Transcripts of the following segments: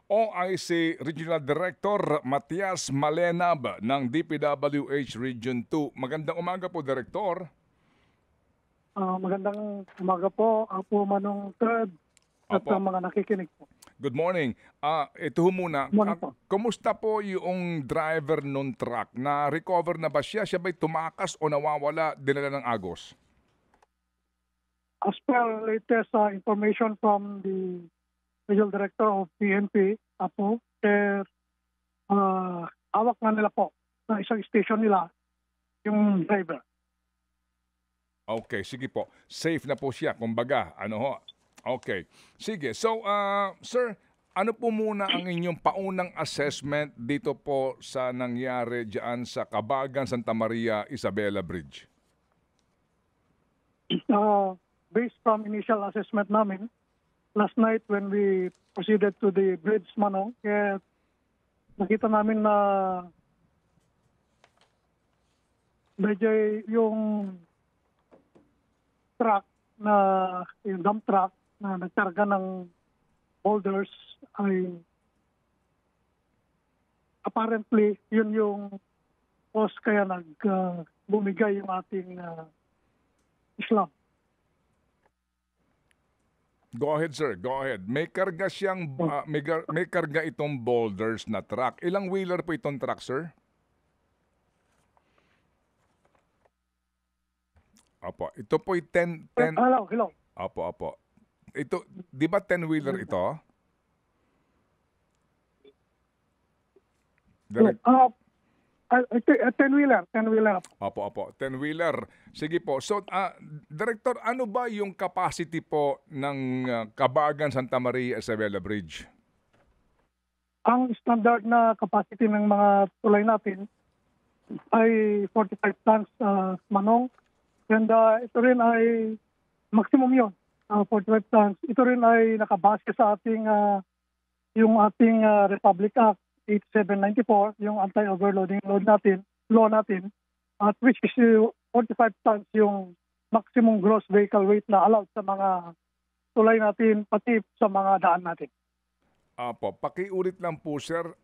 OIC Regional Director Matias Malenab ng DPWH Region 2. Magandang umaga po, Director. Magandang umaga po, Apo Manong Third at Opo. sa mga nakikinig po. Good morning. Ito ho muna. Good morning po. Kumusta po yung driver nung truck? Na-recover na ba siya? Siya ba'y tumakas o nawawala, dinala ng agos? As per latest information from the Regional Director of PNP, Apo, hawak na nila po sa isang station nila yung driver. Okay, sige po. Safe na po siya, kumbaga. Ano ho? Okay. Sige. So, sir, ano po muna ang inyong paunang assessment dito po sa nangyari diyan sa Cabagan, Santa Maria, Isabela Bridge? Based from initial assessment namin, last night when we proceeded to the bridge, Manong, nakita namin na medyo yung truck yung dump truck na nagkarga ng boulders ay apparently yun yung cause kaya bumigay yung ating Islam. Go ahead, sir. Go ahead. May karga siyang may karga itong boulders na truck. Ilang wheeler po itong truck, sir? Opo. Ito po 10 Hello. Opo. Ito, di ba 10-wheeler ito? Direct. 10-wheeler. Opo. 10-wheeler. Sige po. So, Director, ano ba yung capacity po ng Cabagan, Santa Maria, Isabela Bridge? Ang standard na capacity ng mga tulay natin ay 45 tons, Manong. And ito rin ay maximum yun, 45 tons. Ito rin ay nakabase sa ating yung ating Republic Act 8794, yung anti-overloading law natin, at which is 45 tons yung maximum gross vehicle weight na allowed sa mga tulay natin, pati sa mga daan natin. Apo, pakiulit lang po, sir.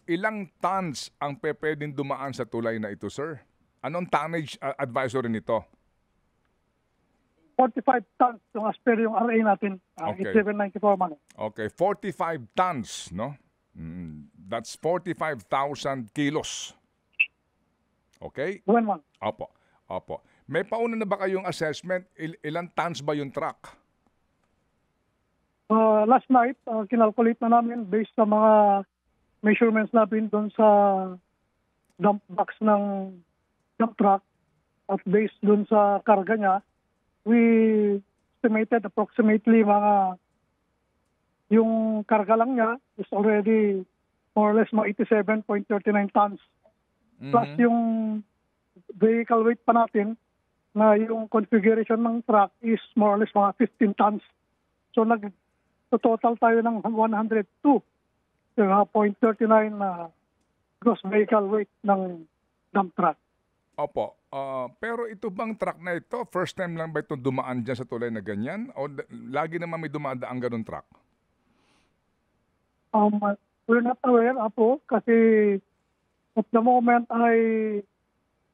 Ilang tons ang pwedeng dumaan sa tulay na ito, sir? Anong tonnage advisory nito? 45 tons yung as per yung RA natin, Okay. 8794 man. Okay, 45 tons, no? That's 45,000 kilos. Okay? Buwan man. Opo. May pauna na ba kayong assessment? Ilang tons ba yung truck? Last night, kinalculate na namin based sa mga measurements natin doon sa dump box ng dump truck at based doon sa karga niya, we estimated approximately yung karga lang niya is already more or less mga 87.39 tons. Plus yung vehicle weight pa natin na yung configuration ng truck is more or less mga 15 tons. So total tayo ng 102.39 na gross vehicle weight ng dump truck. Opo. Pero ito bang truck na ito, first time lang ba ito dumaan dyan sa tulay na ganyan? O lagi naman may dumadaang ganun truck? We're not aware, Apo, kasi at the moment ay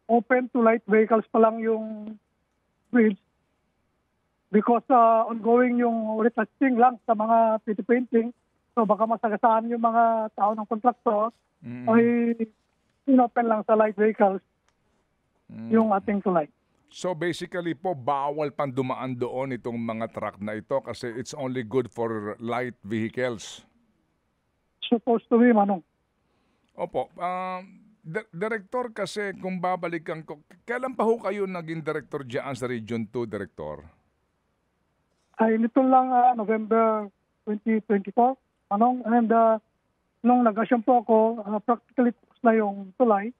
open to light vehicles pa lang yung bridge because ongoing yung retouching lang sa mga PT painting. So baka masagasaan yung mga tao ng kontraktor ay inopen lang sa light vehicles yung ating tulay. So basically po, bawal pang dumaan doon itong mga truck na ito kasi it's only good for light vehicles. Supposed to be, Manong. Opo. Director, kasi kung babalikan ko, kailan pa ho kayo naging director dyan sa Region 2, Director? Ay nito lang November 2024, Manong. And nung nag-assume po ako, practically na yung tulay.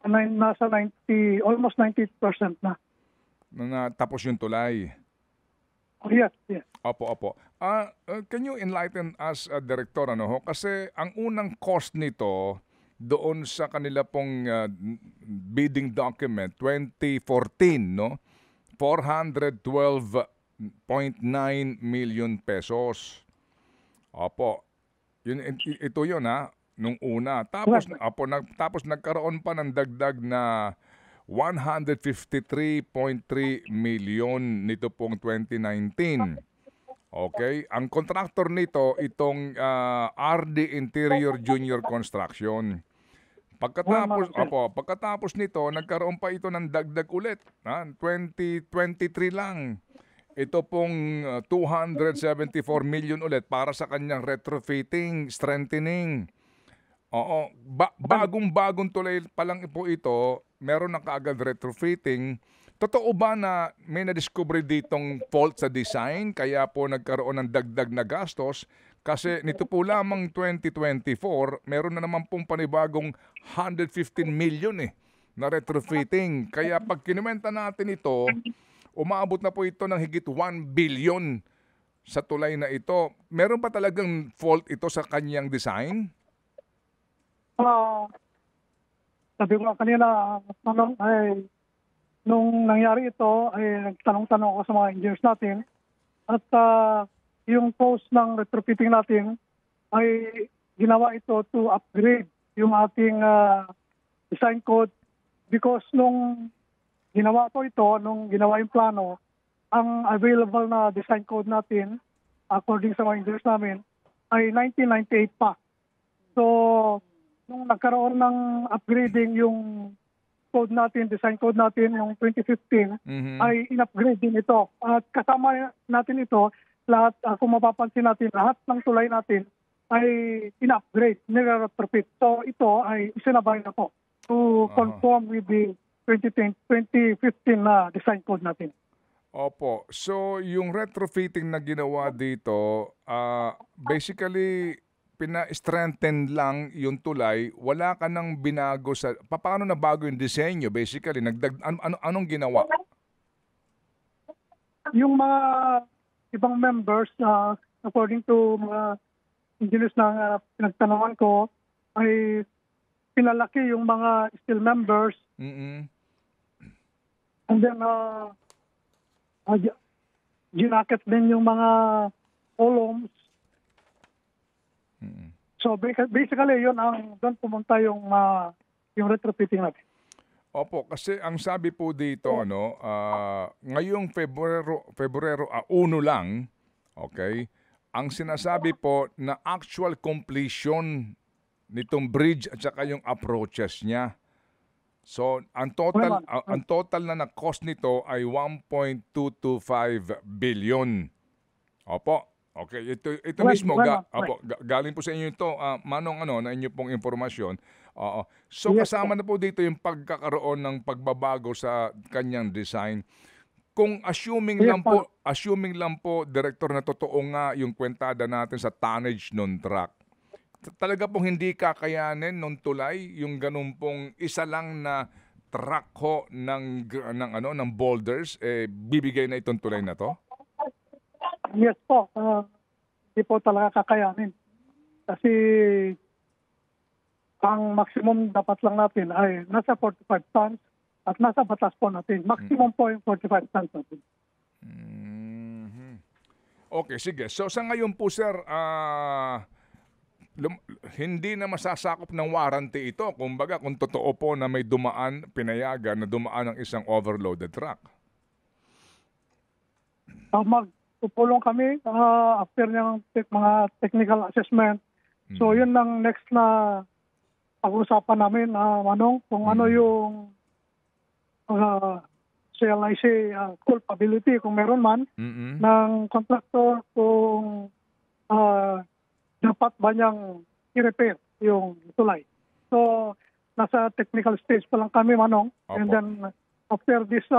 Nasa almost 90% na. Tapos yung tulay. Oh, yes. Opo. Can you enlighten us, Director, ano ho? Kasi ang unang cost nito doon sa kanila pong bidding document 2014, no? 412.9 million pesos. Opo. Ito yun ha, nung una. Tapos, tapos nagkaroon pa ng dagdag na 153.3 million nito pong 2019. Okay? Ang contractor nito, itong RD Interior Junior Construction. Pagkatapos nito, nagkaroon pa ito ng dagdag ulit. 2023 lang. Ito pong 274 million ulit para sa kanyang retrofitting, strengthening. Oo, bagong-bagong tulay pa lang po ito, meron na kaagad retrofitting. Totoo ba na may na-discover ditong fault sa design kaya po nagkaroon ng dagdag na gastos? Kasi nito po lamang 2024, meron na naman pong panibagong 115 million na retrofitting. Kaya pag kinuwenta natin ito, umabot na po ito ng higit 1 billion sa tulay na ito. Meron pa talagang fault ito sa kanyang design? Sabi ko nga kanina, nung nangyari ito, ay nagtanong-tanong ako sa mga engineers natin at yung post ng retrofitting natin ay ginawa ito to upgrade yung ating design code because nung ginawa ko ito, nung ginawa yung plano, ang available na design code natin, according sa mga engineers namin, ay 1998 pa. So, nung nagkaroon ng upgrading yung code natin, design code natin, yung 2015, ay in-upgrade din ito. At kasama natin ito, lahat, kung mapapansin natin, lahat ng tulay natin ay in-upgrade, nire-retrofit. So, ito ay isinabay na po to conform with the 2015 na design code natin. Opo. So, yung retrofitting na ginawa dito, basically, pina-strengthen lang yung tulay, wala ka nang binago sa... Paano nabago yung disenyo? Basically, anong ginawa? Yung mga ibang members, according to mga engineers na pinagtanungan ko, ay pinalaki yung mga steel members. And then, ginakit din yung mga columns. So basically, yun ang doon pumunta yung retrofitting natin. Opo, kasi ang sabi po dito, ngayong Pebrero 1 lang, okay, ang sinasabi po na actual completion nitong bridge at saka yung approaches niya. So, ang total na cost nito ay 1.225 billion. Opo. Okay, ito mismo galing po sa inyo ito, Manong na inyo pong impormasyon. So kasama na po dito yung pagkakaroon ng pagbabago sa kanyang design. Kung assuming lang po Director, na totoo nga yung kwentada natin sa tonnage ng truck. Talaga pong hindi kakayanin nung tulay yung ganun pong isa lang na truck ho ng boulders bibigay na itong tulay na to? Yes po, hindi po talaga kakayanin. Kasi ang maximum dapat lang natin ay nasa 45 tons at nasa batas po natin. Maximum po yung 45 tons natin. Okay, sige. So sa ngayon po, sir, hindi na masasakop ng warranty ito. Kumbaga, kung totoo po na may pinayagan na dumaan ng isang overloaded truck. Magpupulong kami after ng mga technical assessment. So yun ang next na pag-usapan namin, Manong, kung ano yung shall I say culpability kung meron man ng contractor, kung dapat ba niyang i-repair yung tulay. So nasa technical stage pa lang kami, Manong. Opo. And then after this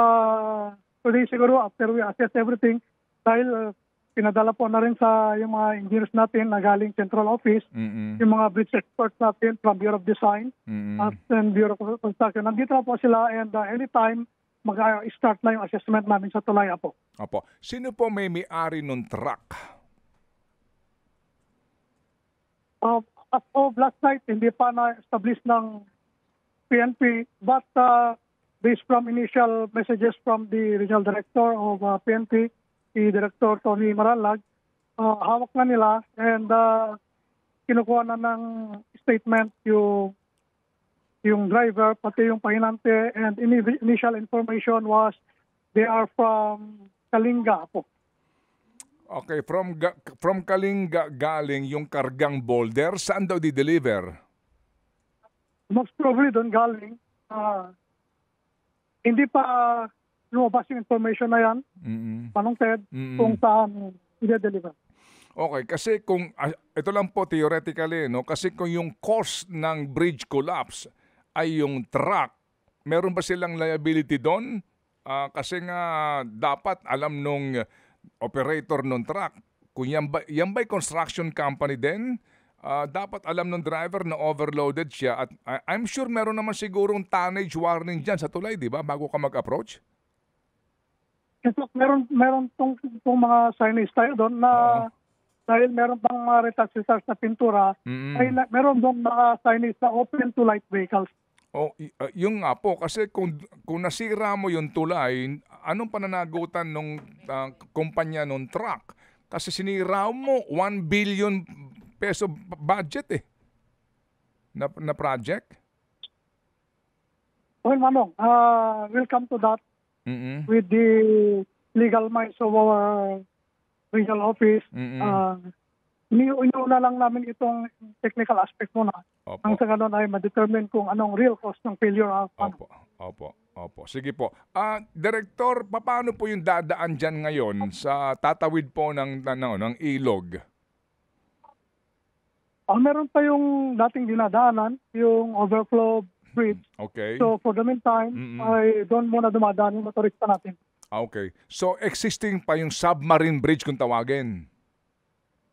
today siguro, after we assess everything, dahil pinadala po na rin sa yung mga engineers natin na galing central office, yung mga bridge experts natin from Bureau of Design at Bureau of Construction. Nandito na po sila, and anytime mag-start na yung assessment namin sa tulay po. Opo. Sino po may-ari ng truck? As of last night, hindi pa na-establish ng PNP, but based from initial messages from the regional director of PNP, si Director Tony Maralag, hawak na nila, and kinukuha na ng statement yung driver, pati yung pahinante, and initial information was they are from Kalinga po. Okay, from Kalinga galing yung kargang boulder. Saan daw di-deliver? Most probably doon galing. Hindi pa lumabas yung information na yan, Manong Ted, kung saan i-deliver. Okay, kasi kung, ito lang po theoretically, no? Kasi kung yung cause ng bridge collapse ay yung truck, meron ba silang liability doon? Kasi nga dapat alam nung operator ng truck, kung yan ba'y construction company din, dapat alam ng driver na overloaded siya. At I'm sure meron naman sigurong tonnage warning dyan sa tulay, di ba, bago ka mag-approach? In fact, meron tong mga signage tayo doon na dahil meron pang mga retouch na pintura, ay meron doon mga signage na open to light vehicles. Yung nga po, kasi kung nasira mo yung tulay, anong pananagutan ng kumpanya ng truck? Kasi sinira mo 1 billion peso budget na project. Well, Manong, we'll come to that with the legal minds of our regional office. Iniuna lang namin itong technical aspect muna. Ang sa ganun ay ma-determine kung anong real cause ng failure. Opo. Sige po. Director, paano po yung dadaan dyan ngayon sa tatawid po ng ilog? Meron pa yung dating dinadaanan, yung overflow bridge. Okay. So for the meantime, ay doon muna dumadaan yung motorista natin. Okay. So existing pa yung submarine bridge kung tawagin?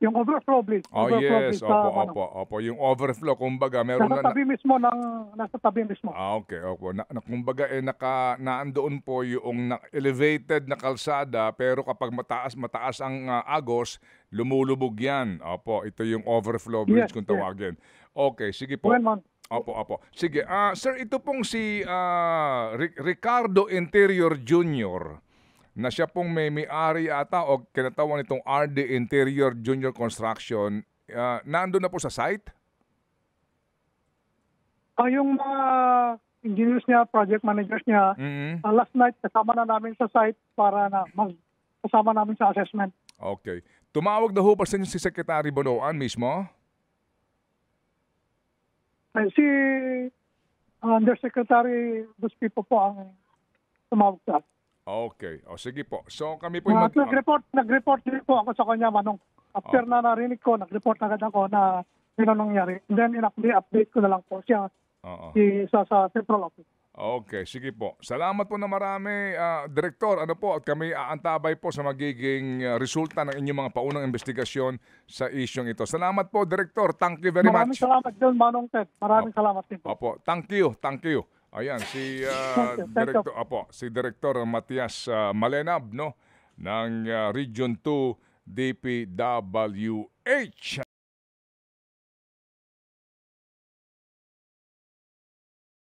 Yung overflow bridge. Yes. Opo. Yung overflow, kumbaga, meron nasa tabi mismo. Okay. Opo. Kumbaga, naandoon po yung elevated na kalsada, pero kapag mataas ang agos, lumulubog yan. Opo, ito yung overflow bridge kung tawagin. Okay, sige po. Opo. Sige, sir, ito pong si Ricardo Interior Jr., na siya pong may-ari ata o kinatawan nitong RD Interior Junior Construction, nandun na po sa site? Yung mga engineers niya, project managers niya, last night kasama na namin sa site para na kasama namin sa assessment. Okay. Tumawag na ho ba sa inyo si Secretary Bonoan mismo? Si Undersecretary Buspipo po ang tumawag sa akin. Okay. Sige po. So kami po nag-report din po ako sa kanya, Manong. After na narinig ko, nag-report agad ako na yun ang nangyari. And then update ko na lang po siya sa central office. Okay, sige po. Salamat po na marami, Direktor. At kami aantabay po sa magiging resulta ng inyong mga paunang investigasyon sa isyong ito. Salamat po, Direktor. Thank you very much. Maraming salamat din, Manong Ted. Maraming salamat din po. Opo, thank you. Ayan, si Director Matias Malenab, no, ng Region 2 DPWH.